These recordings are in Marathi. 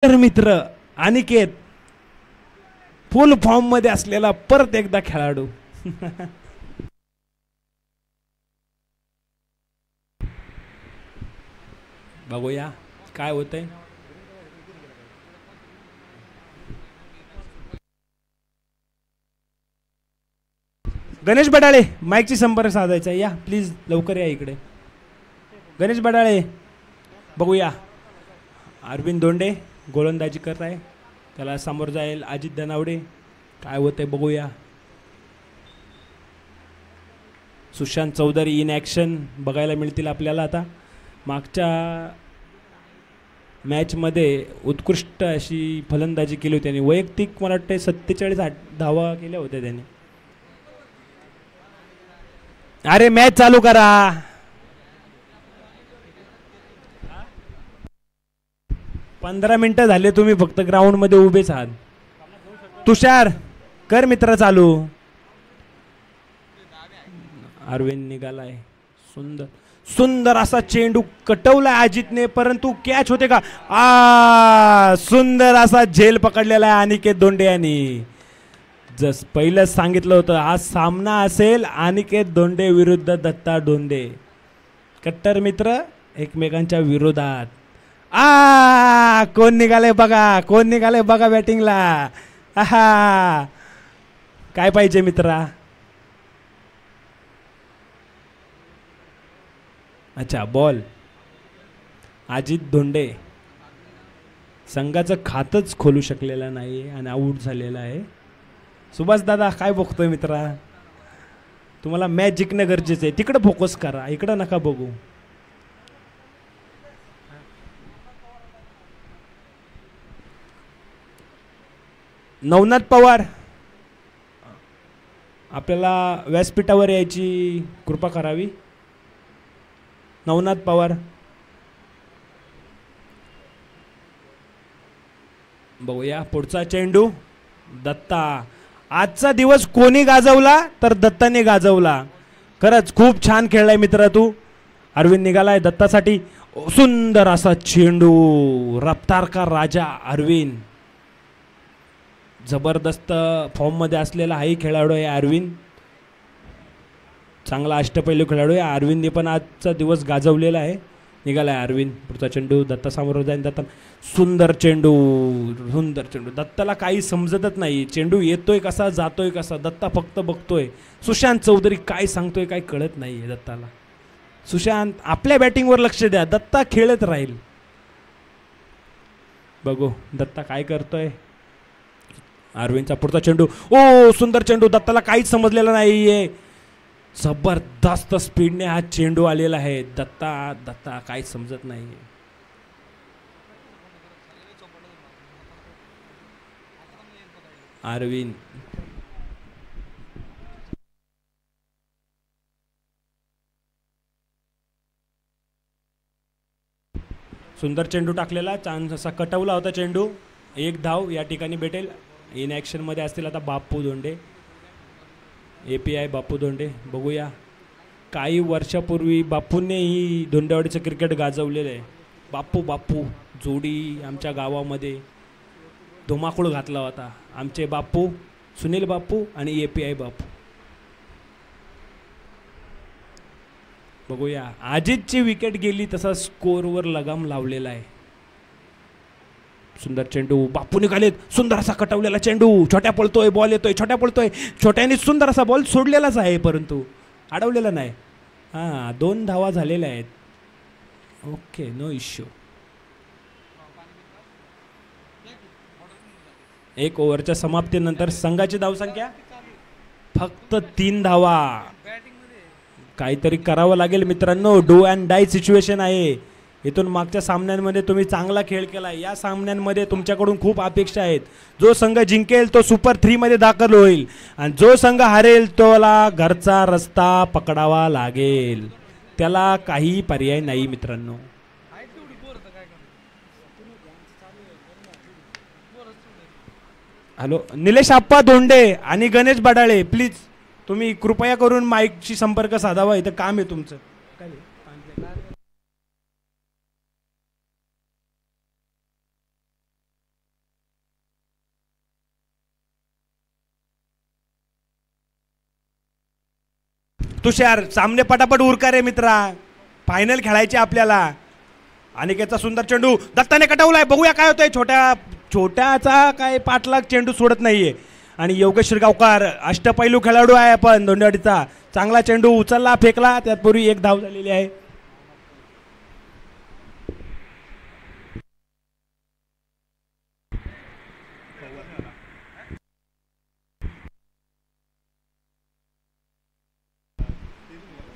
तर मित्र अनिकेत फुल फॉर्म मध्ये असलेला परत एकदा खेळाडू. बघूया काय होतंय. गणेश बडाळे माईकची संपर्क साधायचा, या प्लीज लवकर या इकडे. गणेश बडाळे बघूया. अरविंद दोंडे गोलंदाजी करत आहे, त्याला समोर जाईल अजित धनावडे. काय होतंय बघूया. सुशांत चौधरी इन ॲक्शन बघायला मिळतील आपल्याला. आता मागच्या मॅचमध्ये उत्कृष्ट अशी फलंदाजी केली होती त्यांनी. वैयक्तिक मला वाटते 47 धावा केल्या होत्या त्यांनी. अरे मॅच चालू करा. पंधरा मिनिटं झाले तुम्ही फक्त ग्राउंड मध्ये उभेच आहात. तुषार कर मित्र चालू. अरविंद निघालाय. सुंदर सुंदर असा चेंडू कटवला अजितने, परंतु कॅच होते का. सुंदर असा झेल पकडलेला आहे अनिकेत दोंडे यांनी. जस पहिलं सांगितलं होतं हा सामना असेल अनिकेत दोंडे विरुद्ध दत्ता दोंडे, कट्टर मित्र एकमेकांच्या विरोधात. कोण निघाले बघा, कोण निघाले बघा बॅटिंगला. आहा काय पाहिजे मित्रा. अच्छा बॉल. अजित धोंडे संघाचं खातच खोलू शकलेलं नाही आणि आऊट झालेला आहे. सुभाष दादा काय बघतोय मित्रा, तुम्हाला मॅच जिंकणं गरजेचं आहे. तिकडे फोकस करा, इकडं नका बघू. नवनाथ पवार आपल्याला व्यासपीठावर यायची कृपा करावी. नवनाथ पवार बघूया. पुढचा चेंडू दत्ता. आजचा दिवस कोणी गाजवला तर दत्ताने गाजवला. खरंच खूप छान खेळलाय मित्रा तू. अरविंद निघालाय दत्तासाठी. सुंदर असा चेंडू. रफ्तार का राजा अरविंद. जबरदस्त फॉर्म मध्ये असलेला हाही खेळाडू आहे अरविंद. चांगला अष्टपैलू खेळाडू आहे. अरविंदने पण आजचा दिवस गाजवलेला आहे. निघालाय अरविंद. पुढचा चेंडू दत्ता समोर जाईल. दत्ता सुंदर चेंडू, सुंदर चेंडू. दत्ताला काही समजतच नाही, चेंडू येतोय कसा जातोय कसा. दत्ता फक्त बघतोय. सुशांत चौधरी काय सांगतोय काय कळत नाहीये दत्ताला. सुशांत आपल्या बॅटिंगवर लक्ष द्या, दत्ता खेळत राहील. बघू दत्ता काय करतोय. अरविंदचा पुढचा चेंडू. सुंदर चेंडू. दत्ताला काहीच समजलेलं नाहीये. जबरदस्त स्पीडने हा चेंडू आलेला आहे. दत्ता काहीच समजत नाहीये. अरविंद सुंदर चेंडू टाकलेला. चान्स असा कटवला होता चेंडू. एक धाव या ठिकाणी भेटेल. इन ॲक्शन मध्ये असतील आता बापू धोंडे. API बापू धोंडे. बघूया. काही वर्षापूर्वी बापूंनी ही धोंडेवाडीचं क्रिकेट गाजवलेलं आहे. बापू जोडी आमच्या गावामध्ये धुमाकूळ घातला होता. आमचे बापू सुनील बापू आणि API बापू. बघूया. अजितची विकेट गेली तसा स्कोरवर लगाम लावलेला आहे. सुंदर चेंडू. बापू निघालेत. सुंदर असा कटवलेला चेंडू. छोट्या पळतोय, बॉल येतोय. छोट्या पळतोय. छोट्याने सुंदर असा बॉल सोडलेलाच आहे परंतु अडवलेला नाही. 2 धावा झालेल्या आहेत. Okay no issue. 1 ओव्हरच्या समाप्तीनंतर संघाची धावसंख्या फक्त 3 धावा. काहीतरी करावं लागेल मित्रांनो. डू अँड डाय सिच्युएशन आहे. इथून मागच्या सामन्यांमध्ये तुम्ही चांगला खेळ केला. या सामन्यांमध्ये तुमच्याकडून खूप अपेक्षा आहेत. जो संघ जिंकेल तो सुपर 3 मध्ये दाखल होईल आणि जो संघ हरेल तोला घरचा रस्ता पकडावा लागेल. त्याला काही पर्याय नाही मित्रांनो. हॅलो निलेश आप्पा धोंडे आणि गणेश बडाळे प्लीज तुम्ही कृपया करून माईकशी संपर्क साधावा. इथं काम आहे तुमचं. तुषार सामने पटापट उरका रे मित्रा, फायनल खेळायचे आपल्याला. अनिकेतचा सुंदर चेंडू दत्ताने कटवलाय, बघूया काय होतंय. छोट्याचा काय पाठलाग चेंडू सोडत नाहीये. आणि योगेश शिरगावकर अष्टपैलू खेळाडू आहे आपण धोंडेवाडीचा. चांगला चेंडू उचलला, फेकला, त्यापूर्वी एक धाव झालेली आहे.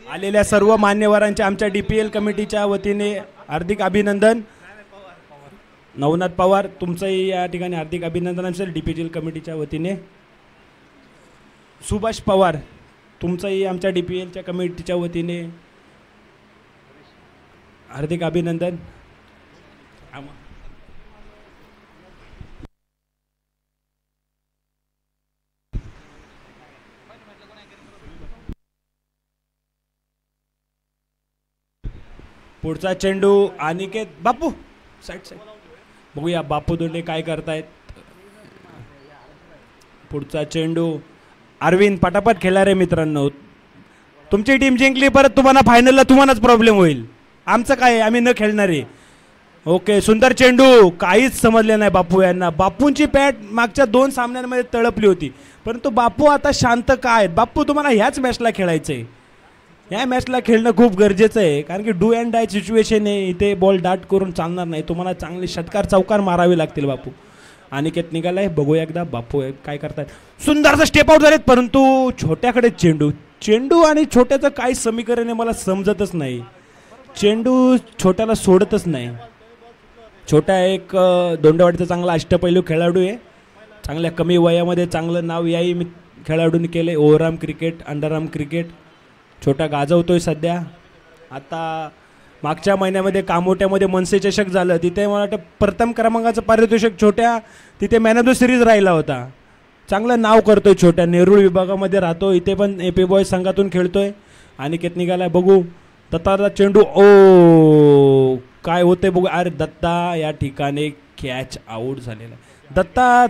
आलेल्या सर्व मान्यवरांच्या आमच्या DPL कमिटीच्या वतीने हार्दिक अभिनंदन. नवनाथ पवार तुमचंही या ठिकाणी हार्दिक अभिनंदन असेल DPL कमिटीच्या वतीने. सुभाष पवार तुमचंही आमच्या DPLच्या कमिटीच्या वतीने हार्दिक अभिनंदन. पुढचा चेंडू अनिकेत बापू साईड बघूया बापू दोंडे काय करतायत. पुढचा चेंडू अरविंद पटापट खेळा रे मित्रांनो. तुमची टीम जिंकली परत तुम्हाला फायनलला तुम्हालाच प्रॉब्लेम होईल. आमचं काय, आम्ही न खेळणारे. ओके सुंदर चेंडू, काहीच समजले नाही बापू यांना. बापूंची पॅट मागच्या 2 सामन्यांमध्ये तळपली होती, परंतु बापू आता शांत काय. बापू तुम्हाला ह्याच मॅचला खेळायचंय, या मॅचला खेळणं खूप गरजेचं आहे. कारण की डू अँड डाय सिच्युएशन आहे, इथे बॉल डाट करून चालणार नाही. तुम्हाला चांगले षटकार चौकार मारावे लागतील बापू. अनिकेत निघालाय, बघूया एकदा बापू काय करतायत. सुंदरचं स्टेप आउट झालेत, परंतु छोट्याकडे चेंडू आणि छोट्याचं काय समीकरण आहे मला समजतच नाही. चेंडू छोट्याला सोडतच नाही. छोटा एक धोंडेवाडीचा चांगला अष्टपैलू खेळाडू आहे. चांगल्या कमी वयामध्ये चांगलं नाव याही खेळाडूंनी केले. ओव्हरआर्म क्रिकेट, अंडरआर्म क्रिकेट छोटा गाजवतोय सध्या. आता मागच्या महिन्यामध्ये कामोट्यामध्ये मनसे चषक झालं, तिथे मला वाटतं प्रथम क्रमांकाचं पारितोषिक छोट्या तिथे मॅन ऑफ द सिरीज राहिला होता. चांगलं नाव करतोय छोट्या. नेरूळ विभागामध्ये राहतो, इथे पण AP बॉय संघातून खेळतोय. अनिकेत निघालाय, बघू दत्ताचा चेंडू. ओ काय होतंय बघू. अरे दत्ता या ठिकाणी कॅच आऊट झालेला. दत्ता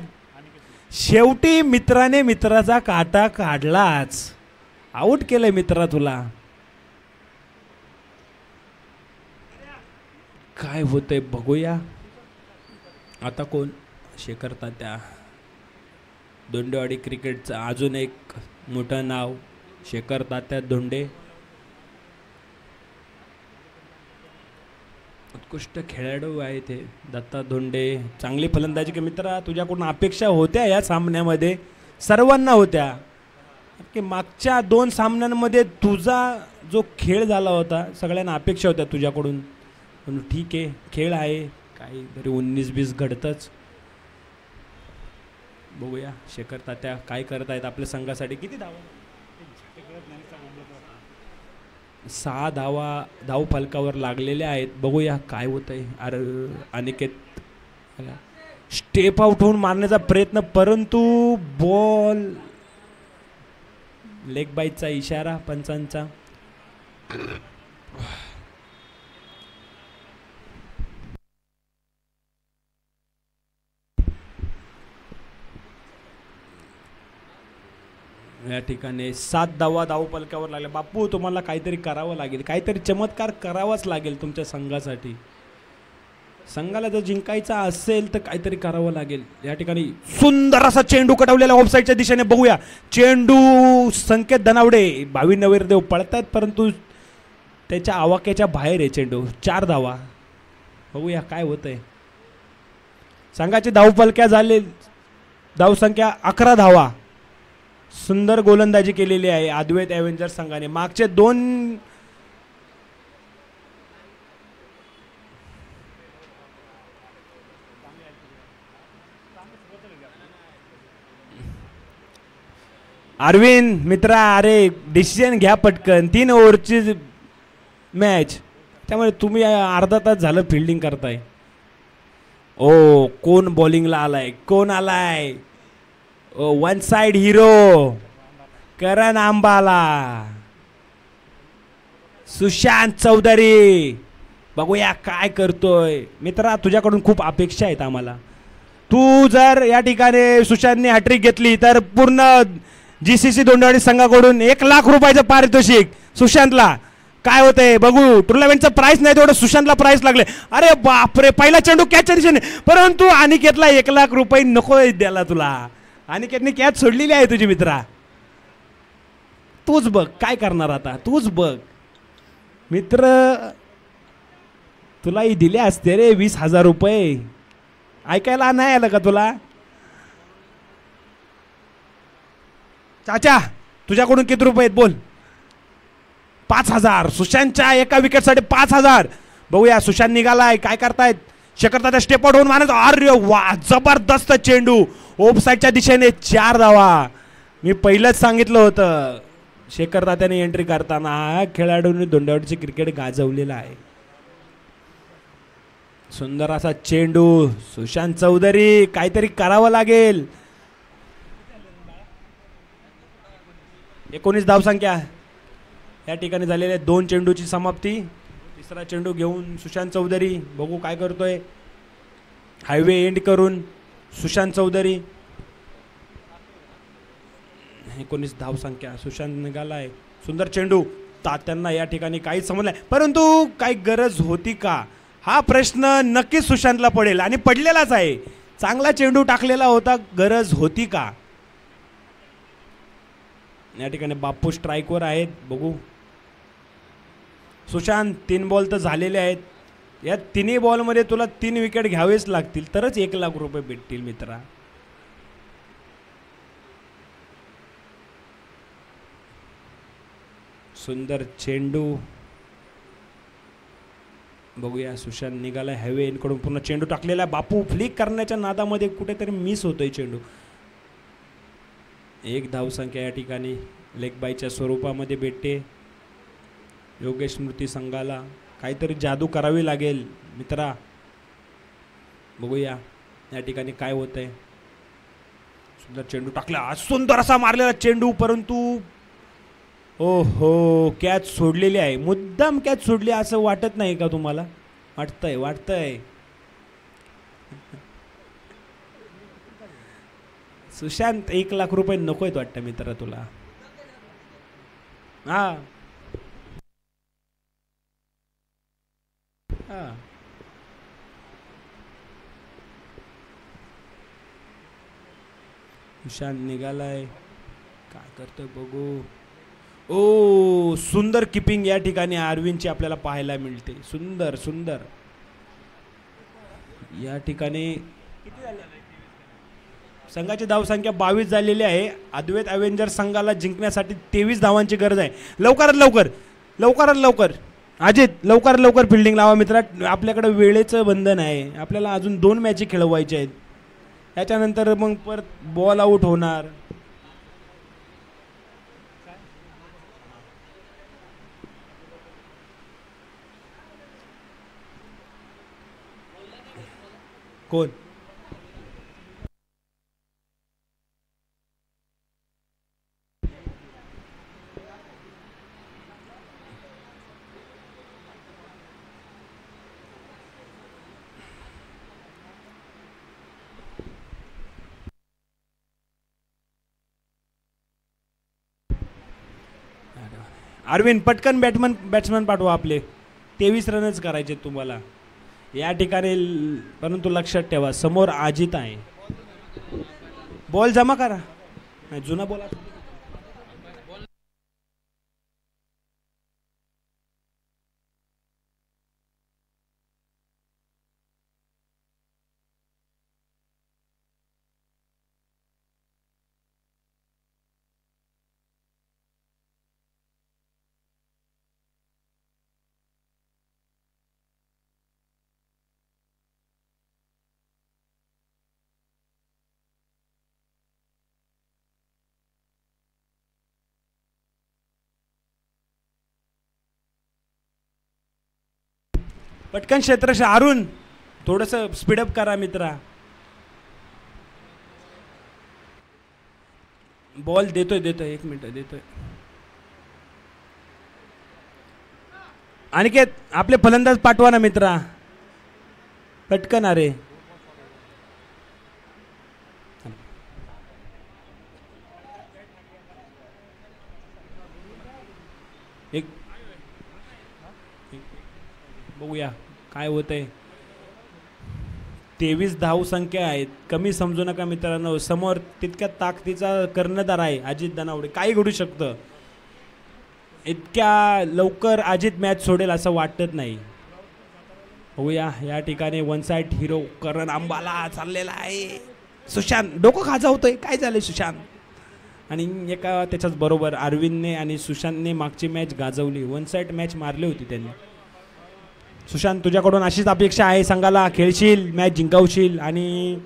शेवटी मित्राने मित्राचा काटा काढलाच, आऊट केलंय मित्रा तुला. काय होतंय बघूया. आता कोण शेखर तात्या, धोंडेवाडी क्रिकेटचं अजून एक मोठं नाव शेखर तात्या धोंडे. उत्कृष्ट खेळाडू आहे ते दत्ता धोंडे. चांगली फलंदाजी की मित्रा, तुझ्याकडून अपेक्षा होत्या या सामन्यामध्ये, सर्वांना होत्या की मागच्या 2 सामन्यांमध्ये तुझा जो खेळ झाला होता सगळ्यांना अपेक्षा होत्या तुझ्याकडून. पण ठीक आहे, खेळ आहे, काही तरी 19-20 घडतंच. बघूया शेखर तात्या काय करत आहेत आपल्या संघासाठी. किती धावा? 6 धावा धाव फलकावर लागलेल्या आहेत. बघूया काय होत आहे. अरे अनिकेत स्टेप आउट होऊन मारण्याचा प्रयत्न, परंतु बॉल लेग बाईटचा इशारा पंचांचा. या ठिकाणी 7 धावा धाव फलकावर लागल्या. बापू तुम्हाला काहीतरी करावं लागेल, काहीतरी चमत्कार करावाच लागेल तुमच्या संघासाठी. संघाला जर जिंकायचा असेल तर काहीतरी करावं लागेल. या ठिकाणी सुंदर असा चेंडू कटवलेला ऑफसाईडच्या दिशेने. बघूया चेंडू संकेत धनावडे, भावी नवरदेव पळतात, परंतु त्याच्या आवाक्याच्या बाहेर आहे चेंडू. 4 धावा. बघूया काय होतंय. संघाची धावफलक्या झाले, धावसंख्या 11 धावा. सुंदर गोलंदाजी केलेली आहे अद्वैत ॲव्हेंजर संघाने. मागचे 2 अरविंद मित्रा, अरे डिसिजन घ्या पटकन. 3 ओव्हरची मॅच, त्यामुळे तुम्ही अर्धा तास झालं फिल्डिंग करताय. ओ कोण बॉलिंगला आलाय, कोण आलाय. वन साइड हिरो करण आंबाला, सुशांत चौधरी. बघूया काय करतोय मित्रा. तुझ्याकडून खूप अपेक्षा आहेत आम्हाला. तू जर या ठिकाणी सुशांतने हॅट्रिक घेतली तर पूर्ण GCC दोंडावडी संघाकडून 1,00,000 रुपयाचं पारितोषिक सुशांतला. काय होतंय बघू. टुर्नामेंटचं प्राइस नाही तेवढं सुशांतला प्राइस लागले. अरे बापरे, पहिला चेंडू कॅचच्या दिशेने, परंतु अनिकेतला 1,00,000 रुपये नको द्यायला तुला. अनिकेतने कॅच सोडलेली आहे तुझी मित्रा. तूच बघ काय करणार आता, तूच बघ मित्र. तुलाही दिले असते रे 20,000 रुपये. ऐकायला नाही आलं का तुला. चाचा तुझ्याकडून किती रुपये आहेत बोल. 5,000. सुशांतच्या एका विकेटसाठी 5,000. बघूया सुशांत निघालाय. काय करतायत शेखर दादा. स्टेप आउट होऊन मारायचं. अरे वा, जबरदस्त चेंडू ऑफ साईडच्या दिशेने. 4 धावा. मी पहिलंच सांगितलं होतं शेखर दादाने एंट्री करताना खेळाडूंनी दोंडावडीचे क्रिकेट गाजवलेलं आहे. सुंदर असा चेंडू. सुशांत चौधरी काहीतरी करावं लागेल. 19 धावसंख्या या ठिकाणी झालेल्या 2 चेंडूची समाप्ती. तिसरा चेंडू घेऊन सुशांत चौधरी. बघू काय करतोय. हायवे एंड करून सुशांत चौधरी. 19 धावसंख्या. सुशांत निघालाय. सुंदर चेंडू. तात्यांना या ठिकाणी काहीच समजलंय, परंतु काही गरज होती का हा प्रश्न नक्कीच सुशांतला पडेल आणि पडलेलाच आहे. चांगला चेंडू टाकलेला होता, गरज होती का. या ठिकाणी बापू स्ट्राईकवर आहेत. बघू सुशांत 3 बॉल तर झालेले आहेत. या 3ही बॉलमध्ये तुला 3 विकेट घ्यावेच लागतील तरच 1,00,000 रुपये भेटतील मित्रा. सुंदर चेंडू. बघूया सुशांत निघालाय. हायवे इनकडून पूर्ण चेंडू टाकलेला. बापू फ्लिक करण्याच्या नादामध्ये कुठेतरी मिस होतोय चेंडू. 1 धावसंख्या या ठिकाणी लेग बायच्या स्वरूपामध्ये भेटते. योगेश स्मृती संघाला काहीतरी जादू करावी लागेल मित्रा. बघूया या ठिकाणी काय होतंय. सुंदर चेंडू टाकला. सुंदर असा मारलेला चेंडू, परंतु ओहो कॅच सोडलेली आहे. मुद्दाम कॅच सोडली असं वाटत नाही का तुम्हाला. वाटतंय सुशांत 1,00,000 रुपये नको आहेत वाटतं मित्र तुला. हा सुशांत निघालाय. काय करतोय बघू. ओ सुंदर किपिंग या ठिकाणी अरविंदची आपल्याला पाहायला मिळते. सुंदर सुंदर या ठिकाणी. किती झाले संघाची धावसंख्या 22 झालेली आहे. अद्वैत अवेंजर संघाला जिंकण्यासाठी 23 धावांची गरज आहे. लवकरात लवकर अजित लवकरात लवकर फिल्डिंग लावा मित्रा. आपल्याकडे वेळेचं बंधन आहे. आपल्याला अजून 2 मॅची खेळवायच्या आहेत. त्याच्यानंतर मग परत बॉल आउट होणार. कोण अरविंद पटकन बॅट्समन पाठवा. आपले 23 रनच करायचे तुम्हाला या ठिकाणी, परंतु लक्षात ठेवा समोर अजित आहे. बॉल जमा करा. नाही जुना बॉल. पटकन क्षेत्रशः अरुण थोडंसं स्पीडअप करा मित्रा. बॉल देतोय 1 मिनिट देतोय. अनिकेत आपले फलंदाज पाठवा ना मित्रा पटकन. अरे एक बघूया काय होतंय. 23 धावसंख्या आहेत, कमी समजू नका मित्रांनो. समोर तितक्या ताकदीचा कर्णधार आहे अजित दानावडे, काही घडू शकतं. इतक्या लवकर अजित मॅच सोडेल असं वाटत नाही. बघूया या ठिकाणी वन साइड हिरो करण अंबाला चाललेला आहे. सुशांत डोकं खाजावतोय, काय झालंय सुशांत. आणि एका त्याच्याच बरोबर अरविंदने आणि सुशांतने मागची मॅच गाजवली, वन साइड मॅच मारली होती त्यांनी. सुशांत तुझ्याकडून अशीच अपेक्षा आहे, संघाला खेळशील, मॅच जिंकवशील आणि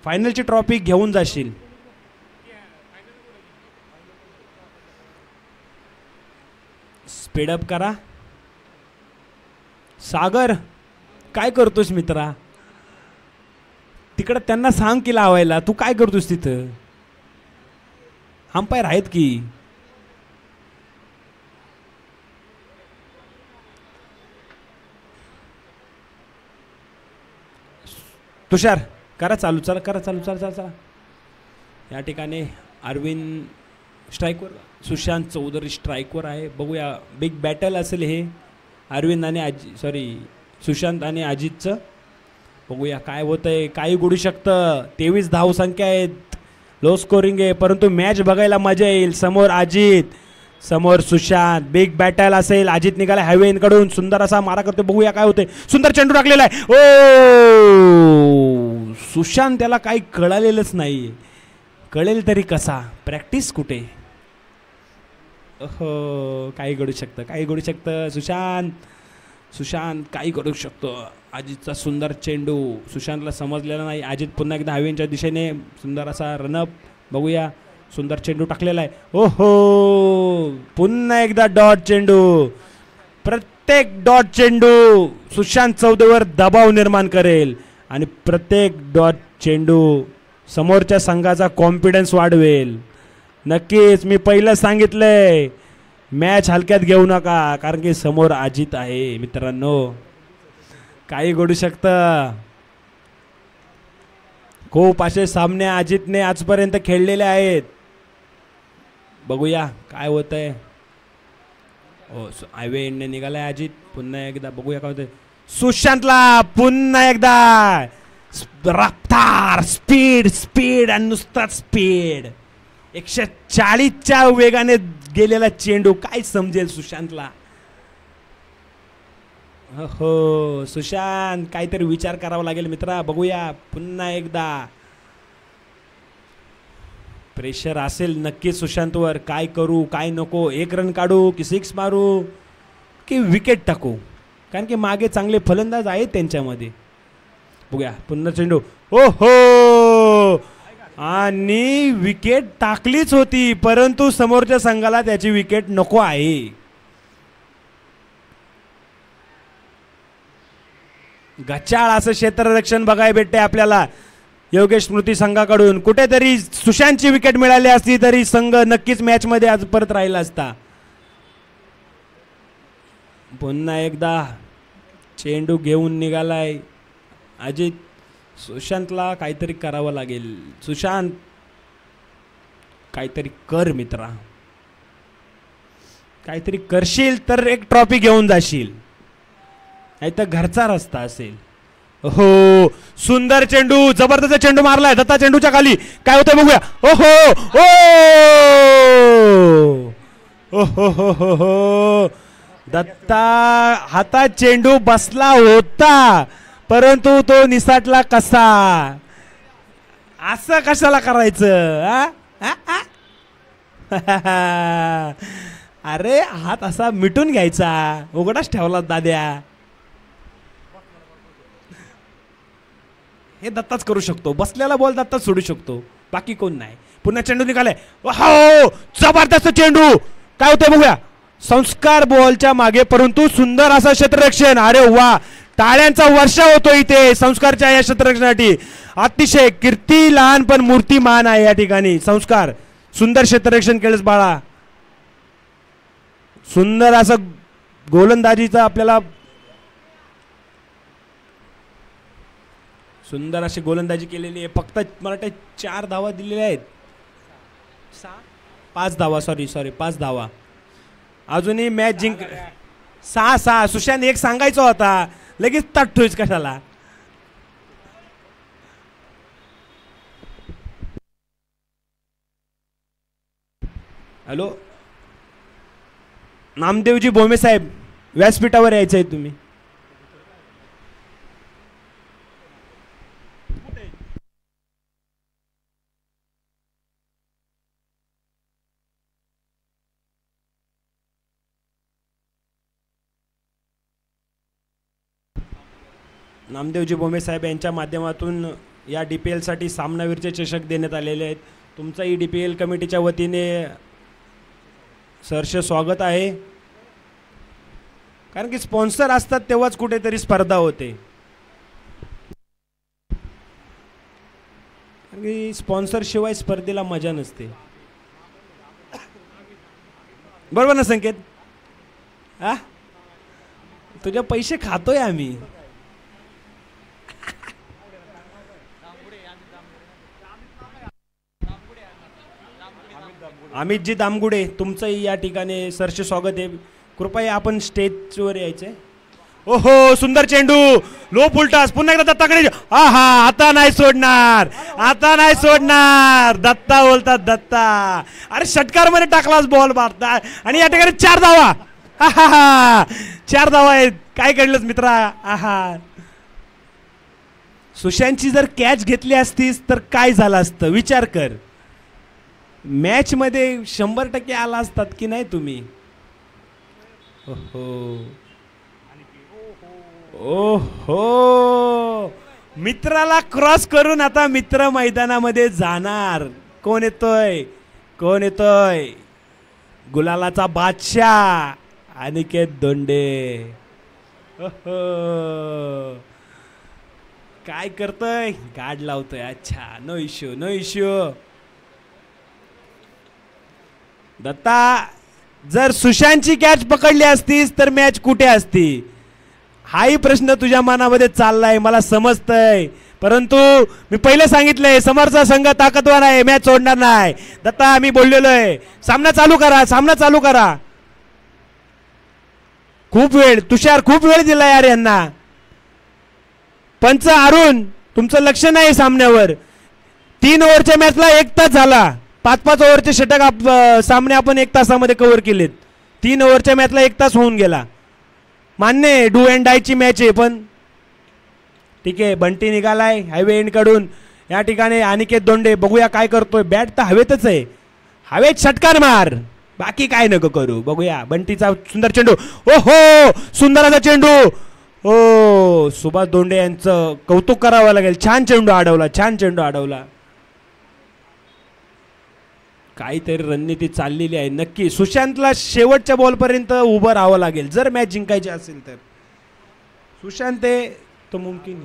फायनलची ट्रॉफी घेऊन जाशील. स्पीडअप करा. सागर काय करतोस मित्रा, तिकडं त्यांना सांग की लावायला, तू काय करतोस तिथं. अंपायर आहेत की. तुषार करा चालू, चला करा चालू, चला चला चला. या ठिकाणी अरविंद स्ट्राईकवर, सुशांत चौधरी स्ट्राईकवर आहे. बघूया बिग बॅटल असेल हे अरविंद आणि सुशांत आणि अजितचं. बघूया काय होतंय, काही घडू शकतं. 23 धावसंख्या आहेत, लो स्कोरिंग आहे, परंतु मॅच बघायला मजा येईल. समोर अजित, समोर सुशांत, बिग बॅटल असेल. अजित निघाला हायवेकडून, सुंदर असा मारा करतो. बघूया काय होते. सुंदर चेंडू टाकलेला आहे. ओ सुशांत, त्याला काही कळालेलंच नाही. कळेल तरी कसा, प्रॅक्टिस कुठे. हो काही घडू शकतं, काही घडू शकतं. सुशांत काही करू शकतो. अजितचा सुंदर चेंडू सुशांतला समजलेला नाही. अजित पुन्हा एकदा हवेच्या दिशेने सुंदर असा रनअप. बघूया सुंदर चेंडू टाकलेला आहे. ओहो पुन्हा एकदा डॉट चेंडू. प्रत्येक डॉट चेंडू सुशांत चौधरीवर दबाव निर्माण करेल आणि प्रत्येक डॉट चेंडू समोरच्या संघाचा कॉन्फिडन्स वाढवेल. नक्कीच मी पहिलं सांगितलंय, मॅच हलक्यात घेऊ नका, कारण की समोर अजित आहे मित्रांनो. काही घडू शकतं. खूप असे सामने अजितने आजपर्यंत खेळलेले आहेत. बघूया काय होतंय. हो हायवे एंडने निघालाय अजित. पुन्हा एकदा बघूया काय होतंय. सुशांतला पुन्हा एकदा रफ्तार, स्पीड आणि नुसताच स्पीड. 140च्या वेगाने गेलेला चेंडू, काय समजेल सुशांतला. हो सुशांत काहीतरी विचार करावा लागेल मित्रा. बघूया पुन्हा एकदा. प्रेशर असेल नक्कीच सुशांतवर. काय करू काय नको, 1 रन काढू की 6 मारू की विकेट टाकू, कारण की मागे चांगले फलंदाज आहेत त्यांच्यामध्ये. बघूया पुन्हा चेंडू. ओ हो आणि विकेट टाकलीच होती, परंतु समोरच्या संघाला त्याची विकेट नको आहे. गचाळ असं क्षेत्ररक्षण बघायला भेटते आपल्याला योगेश स्मृती संघाकडून. कुठेतरी सुशांतची विकेट मिळाली असती तरी संघ नक्कीच मॅच मध्ये आज परत राहिला असता. पुन्हा एकदा चेंडू घेऊन निघालाय अजित. सुशांतला काहीतरी करावं लागेल. सुशांत काहीतरी कर मित्रा, काहीतरी करशील तर एक ट्रॉफी घेऊन जाशील, नाही तर घरचा रस्ता असेल. हो सुंदर चेंडू, जबरदस्त चेंडू मारलाय दत्ता. चेंडूच्या खाली काय होतं बघूया. ओहो ओ हो हो हो हो दत्ता हातात चेंडू बसला होता, परंतु तो निसटला कसा. असं कशाला करायचं. अरे हात असा मिटून घ्यायचा, उघडाच ठेवला दाद्या. हे दत्ताच करू शकतो, बसलेला बॉल दत्ताच सोडू शकतो, बाकी कोण नाही. पुन्हा चेंडू निघालाय. हो जबरदस्त चेंडू. काय होतं बघूया. संस्कार बॉलच्या मागे, परंतु सुंदर असा क्षेत्ररक्षण. अरे वा, टाळ्यांचा वर्षा होतो इथे संस्कारच्या या क्षेत्ररक्षणासाठी. अतिशय कीर्ती लहान पण मूर्तिमान आहे या ठिकाणी संस्कार. सुंदर क्षेत्ररक्षण केलंच बाळा. सुंदर असं गोलंदाजीचा आपल्याला सुंदर अशी गोलंदाजी केलेली आहे. फक्त मला वाटतं 4 धावा दिलेल्या आहेत. 5 धावा, सॉरी 5 धावा. अजूनही मॅच जिंक 6-6. सुशांत एक सांगायचा होता, लगेच तट्टूच कशाला. हॅलो नामदेवजी भोमे साहेब, व्यासपीठावर यायचं आहे तुम्ही. नामदेवजी भोमे साहेब यांच्या माध्यमातून या DPL साठी सामनावीरचे चषक देण्यात आलेले आहेत. तुमचंही DPL कमिटीच्या वतीने सहर्ष स्वागत आहे. कारण की स्पॉन्सर असतात तेव्हाच कुठेतरी स्पर्धा होते. कारण की स्पॉन्सर शिवाय स्पर्धेला मजा नसते. बरोबर ना संकेत? हा, तुझे पैसे खातोय आम्ही. अमितजी दामगुडे, तुमचंही या ठिकाणी सरचे स्वागत आहे. कृपया आपण स्टेजवर यायचंय. ओहो, सुंदर चेंडू, लो फुलटॉस, पुन्हा एकदा दत्ताकडे. आहा, आता नाही सोडणार, आता नाही सोडणार. दत्ता बोलतात दत्ता. अरे षटकार मध्ये टाकलाच बॉल मारता आणि या ठिकाणी 4 धावा. आहा, 4 धावा आहेत. काय घडलंच मित्रा. आहा, सुशांतची जर कॅच घेतली असतीस तर काय झालं असतं विचार कर. मॅच मध्ये 100% आला असतात की नाही तुम्ही. ओहो, मित्राला क्रॉस करून आता मित्र मैदानामध्ये जाणार. कोण येतोय, कोण येतोय? गुलालाचा बादशाह अनिकेत दोंडे. काय करतोय? गाड लावतोय. अच्छा, no issue, no issue. Datta, जर सुशांतची कॅच पकडली असतीस तर मॅच कुठे असती? हाही प्रश्न तुझ्या मनामध्ये चाललाय, मला समजतंय. परंतु मी पहिले सांगितलंय, समोरचा संघ ताकदवार आहे, मॅच सोडणार नाही. दत्ता, मी बोललेलो आहे, सामना चालू करा, सामना चालू करा. खूप वेळ तुषार, खूप वेळ दिला यार यांना. पंच अरुण, तुमचं लक्ष नाही सामन्यावर. 3 ओव्हरच्या मॅचला 1 तास झाला. 5-5 ओव्हरचे षटक सामने आपण 1 तासामध्ये कव्हर केलेत. 3 ओव्हरच्या मॅचला 1 तास होऊन गेला. मान्य आहे, डू अँड डायची मॅच आहे, पण ठीक आहे. बंटी निघालाय हायवे एंड कडून. या ठिकाणी अनिकेत दोंडे, बघूया काय करतोय. बॅट तर हवेतच आहे, हवेत षटकार मार, बाकी काय नको करू. बघूया बंटीचा सुंदर चेंडू. ओहो, सुंदर असा चेंडू. ओ, सुभाष दोंडे यांचं कौतुक करावं लागेल. छान चेंडू अडवला, छान चेंडू अडवला. काहीतरी रणनीती चाललेली आहे नक्की. सुशांतला शेवटच्या बॉलपर्यंत उभं राहावं लागेल जर मॅच जिंकायची असेल तर. सुशांत तो मुमकिन.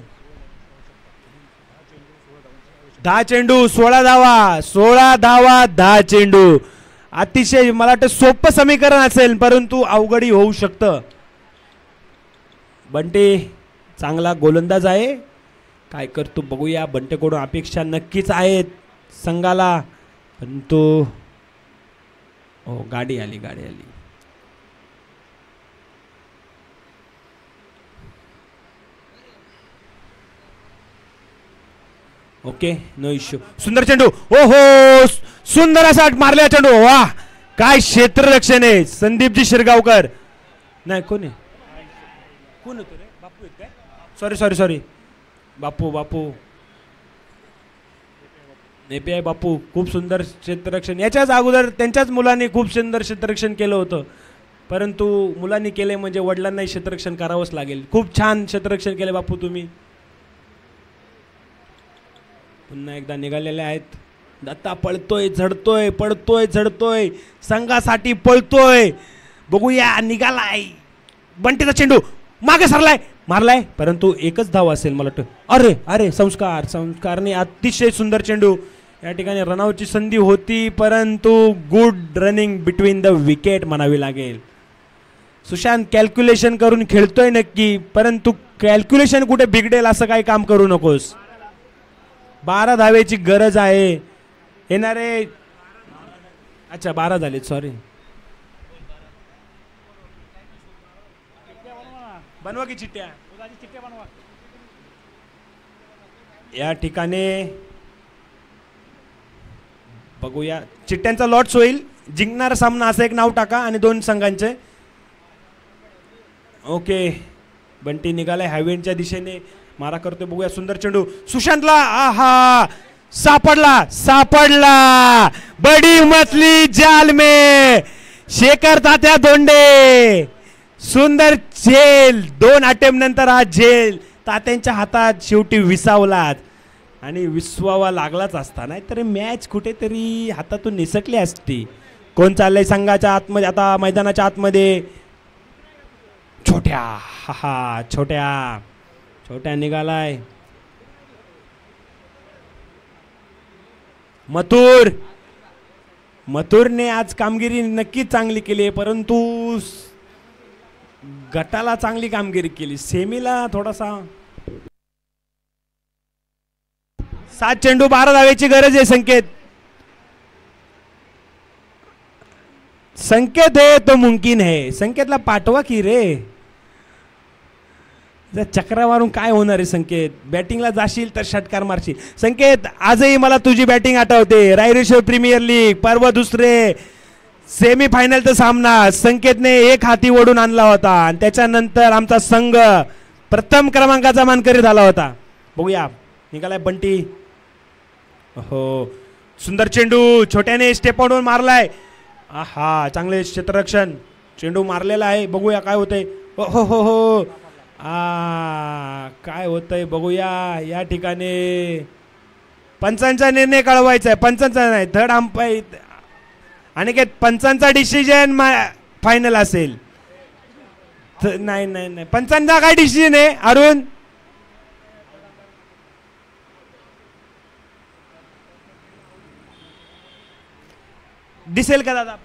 10 चेंडू 16 धावा, 16 धावा 10 चेंडू. अतिशय मला वाटतं सोपं समीकरण असेल, परंतु अवघडही होऊ शकतं. बंटे चांगला गोलंदाज आहे, काय करतो बघूया. बंटेकडून अपेक्षा नक्कीच आहेत संघाला, परंतु हो, गाडी आली, गाडी आली. Okay, no issue. सुंदर चेंडू. ओहो, सुंदर असा मारलेला चेंडू. वाह, काय क्षेत्ररक्षण आहे. संदीपजी शिरगावकर. नाही, कोण आहे, कोण होतो रे? बापू आहेत काय? सॉरी सॉरी सॉरी, बापू, बापू API बापू. खूप सुंदर क्षेत्ररक्षण. याच्याच अगोदर त्यांच्याच मुलांनी खूप सुंदर क्षेत्ररक्षण केलं होतं, परंतु मुलांनी केले म्हणजे वडिलांनाही क्षेत्ररक्षण करावंच लागेल. खूप छान क्षेत्ररक्षण केले बापू तुम्ही. पुन्हा एकदा निघालेले आहेत. दत्ता पळतोय, झडतोय, पडतोय, झडतोय, संघासाठी पळतोय. बघूया, निघालाय. बंटीचा चेंडू मागे सरलाय, मारलाय, परंतु एकच धाव असेल मला वाटतं. अरे अरे, संस्कार, संस्कारने अतिशय सुंदर चेंडू. या ठिकाणी रनआउटची संधी होती, परंतु good running between the wicket म्हणावी लागेल. सुशांत कॅल्क्युलेशन करून खेळतोय नक्की, परंतु कॅल्क्युलेशन कुठे बिघडेल असं काही काम करू नकोस. 12 धावेची गरज आहे. येणारे, अच्छा 12 झाले, सॉरी. बनवा की चिट्ट्या बनवा. या ठिकाणी बघूया चिट्ट्यांचा लॉट्स होईल. जिंकणारा सामना असं एक नाव टाका आणि 2 संघांचे. ओके बंटी निघालाय हायवेच्या दिशेने मारा करतोय. बघूया सुंदर चेंडू सुशांतला. आहा सापडला बडी मछली जाल में. शेखर तात्या धोंडे सुंदर झेल. 2 अटेम्प्ट नंतर हा झेल तात्यांच्या हातात शेवटी विसावला आणि विसवावा लागलाच असता, नाहीतर मॅच कुठेतरी हातातून निसटली असती. कोण चाललंय संघाच्या आतमध्ये आता मैदानाच्या आतमध्ये? छोट्या निघालाय. मथुरने आज कामगिरी नक्कीच चांगली केली आहे, परंतु गटाला चांगली कामगिरी केली. सेमीला थोडासा 7 चेंडू 12 धावेची गरज आहे. संकेत है तो मुमकिन है. संकेतला पाठवा की रे. जर चक्रा मारून काय होणार आहे संकेत? बॅटिंगला जाशील तर षटकार मारशील. संकेत आजही मला तुझी बॅटिंग आठवते. रायरेश्वर प्रीमियर लीग पर्व दुसरे सेमी फायनलचा सामना संकेतने एक हाती ओढून आणला होता आणि त्याच्यानंतर आमचा संघ प्रथम क्रमांकाचा मानकरी झाला होता. बघूया निघालाय बंटी. हो सुंदर चेंडू छोट्याने स्टेप आउट मारलाय. आहा चांगले क्षेत्ररक्षण. चेंडू मारलेला आहे. बघूया काय होतंय. हो काय होतंय बघूया. या ठिकाणी पंचांचा निर्णय कळवायचा आहे. पंचांचा नाही थर्ड अंपायर आणि काय पंचांचा डिसिजन फायनल असेल. नाही पंचांचा काय डिसिजन आहे अरुण? दिसेल का दादा?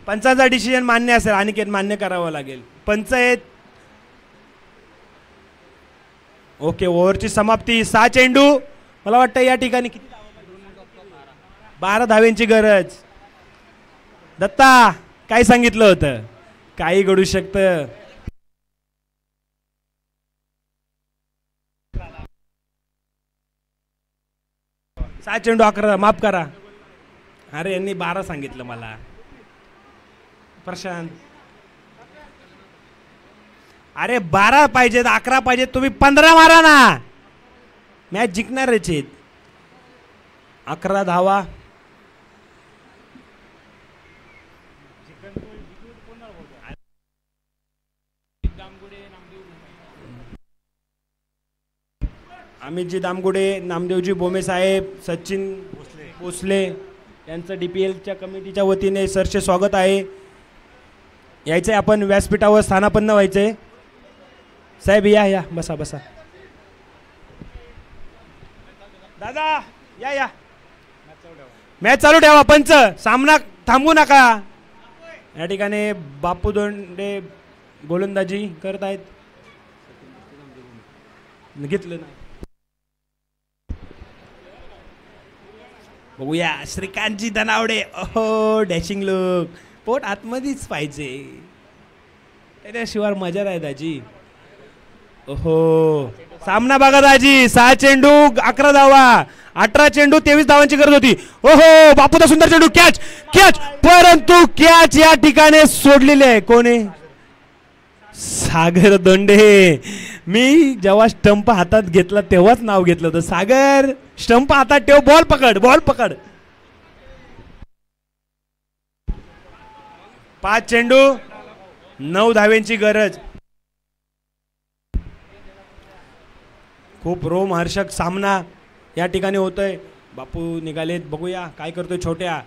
पंचाचा डिसिजन मान्य असेल अनिकेत मान्य करावं लागेल. पंच आहेत. ओके ओव्हरची समाप्ती. 6 चेंडू मला वाटतं या ठिकाणी किती 12 धाव्यांची गरज. दत्ता काय सांगितलं होतं? काही घडू शकतं. सहा चेंडू 11. माफ करा. अरे यांनी 12 सांगितलं मला. प्रशांत अरे 12 पाहिजेत 11 पाहिजेत. तुम्ही 15 मारा ना. मॅच जिंकणारच आहेत. 11 धावा. अमितजी दामगुडे, नामदेवजी बोमे साहेब, सचिन भोसले यांचं DPLच्या कमिटीच्या वतीने सरचे स्वागत आहे. यायचंय आपण व्यासपीठावर स्थानापन्न व्हायचंय. साहेब या बसा. दादा या मॅच चालू ठेवा. पंच सामना थांबवू नका. या ठिकाणी बापू दोंडे गोलंदाजी करत आहेत. घेतलं ना. बघूया श्रीकांतजी धनावडे. ओहो डॅशिंग लुक. पोट आतमध्येच पाहिजे त्याशिवाय मजा नाही दाजी. ओहो सामना बघा दाजी. 6 चेंडू 11 धावा. 18 चेंडू 23 धावांची गरज होती. ओहो बापूचा सुंदर चेंडू. कॅच परंतु कॅच या ठिकाणी सोडलेले आहे. कोणी? सागर दोंडे. मी जेव्हा स्टंप हातात घेतला तेव्हाच नाव घेतलं होतं. सागर स्टंप हातात ठेव. बॉल पकड. 5 चेंडू 9 धाव्यांची गरज. खूप रोमहर्षक सामना या ठिकाणी होतोय. बापू निघालेत. बघूया काय करतोय छोट्या.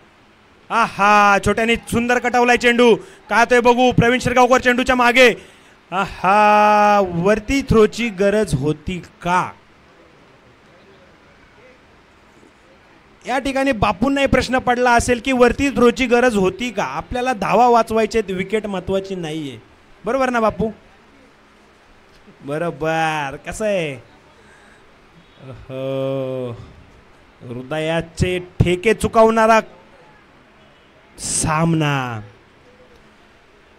आहा छोट्याने सुंदर कटावलाय चेंडू. काय होतोय बघू. प्रवीण शिरगावकर चेंडूच्या मागे. आहा वरती थ्रोची गरज होती का? या ठिकाणी बापूंनाही प्रश्न पडला असेल की वरती थ्रोची गरज होती का? आपल्याला धावा वाचवायचे, विकेट महत्वाची नाहीये. बरोबर ना बापू? बरोबर. कसं आहे? हो हृदयाचे ठेके चुकावणारा सामना.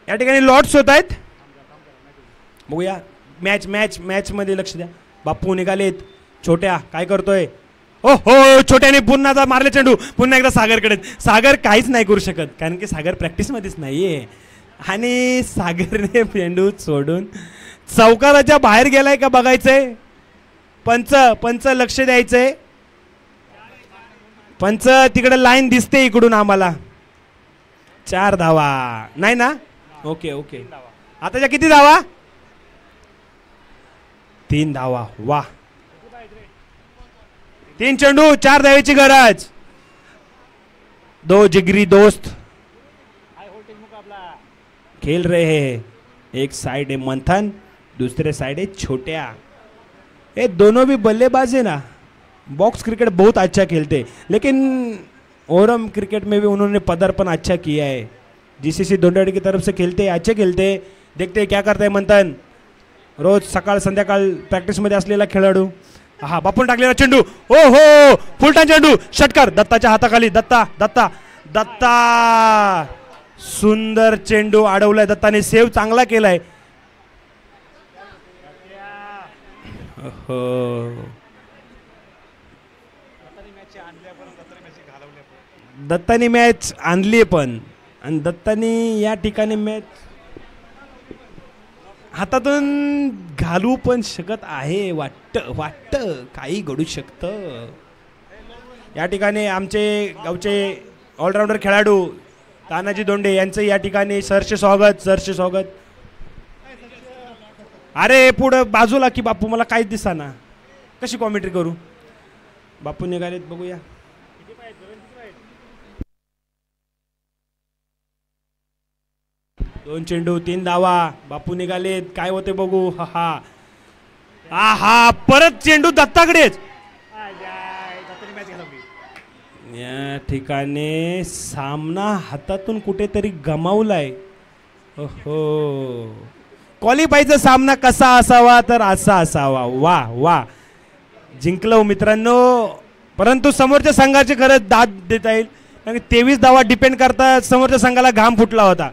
या ठिकाणी लॉट्स होत आहेत. बघूया मॅच मॅच मॅच मध्ये लक्ष द्या. बापू निघालेत. छोट्या काय करतोय. ओ हो छोट्याने पुन्हा मारले चेंडू. पुन्हा एकदा सागरकडे. सागर काहीच नाही करू शकत कारण की सागर प्रॅक्टिस मध्येच नाहीये आणि सागरने चेंडू सोडून चौकाराच्या बाहेर गेलाय का बघायचंय. पंच लक्ष द्यायचंय. पंच तिकडे लाईन दिसते इकडून आम्हाला. 4 धावा नाही ना. ओके ओके आताच्या किती धावा. 3 धावा. वा 3 चेंडू 4 धावेची गरज. 2 जिगरी दोस्त खेल रहे हैं. एक साइड है मंथन दूसरे साइड है छोट्या. ये दोनों भी बल्लेबाज है ना. बॉक्स क्रिकेट बहुत अच्छा खेलते लेकिन ओरम क्रिकेट में भी उन्होंने पदार्पण अच्छा किया है. जीसीसी दोंडाडी की तरफ से खेलते अच्छे खेलते. देखते क्या करते मंथन. रोज सकाळ संध्याकाळ प्रॅक्टिसमध्ये असलेला खेळाडू. हा बापून टाकलेला चेंडू. ओ हो फुलटन चेंडू. षटकार दत्ताच्या हाताखाली. दत्ता दत्ता दत्ता सुंदर चेंडू अडवलाय. दत्ताने सेव्ह चांगला केलाय. दत्तानी मॅच आणली पण आणि दत्तानी या ठिकाणी मॅच हातातून घालू पण शकत आहे. वाटत काही घडू शकतं. या ठिकाणी आमचे गावचे ऑलराऊंडर खेळाडू तानाजी दोंडे यांचं या ठिकाणी सरचे स्वागत. अरे पुढं बाजूला की बापू मला काहीच दिसाना. कशी कॉमेंट्री करू. बापू निघालेत बघूया. 2 चेंडू 3 धावा. बापू निघालेत. काय होते बघू. हा परत चेंडू दत्ताकडेच. या ठिकाणी सामना हातातून कुठेतरी गमावलाय. हो क्वालिफायचा सामना कसा असावा तर असा असावा. वा वा जिंकलो मित्रांनो. परंतु समोरच्या संघाची खरंच दाद देता येईल. 23 धावा डिपेंड करता समोरच्या संघाला घाम फुटला होता.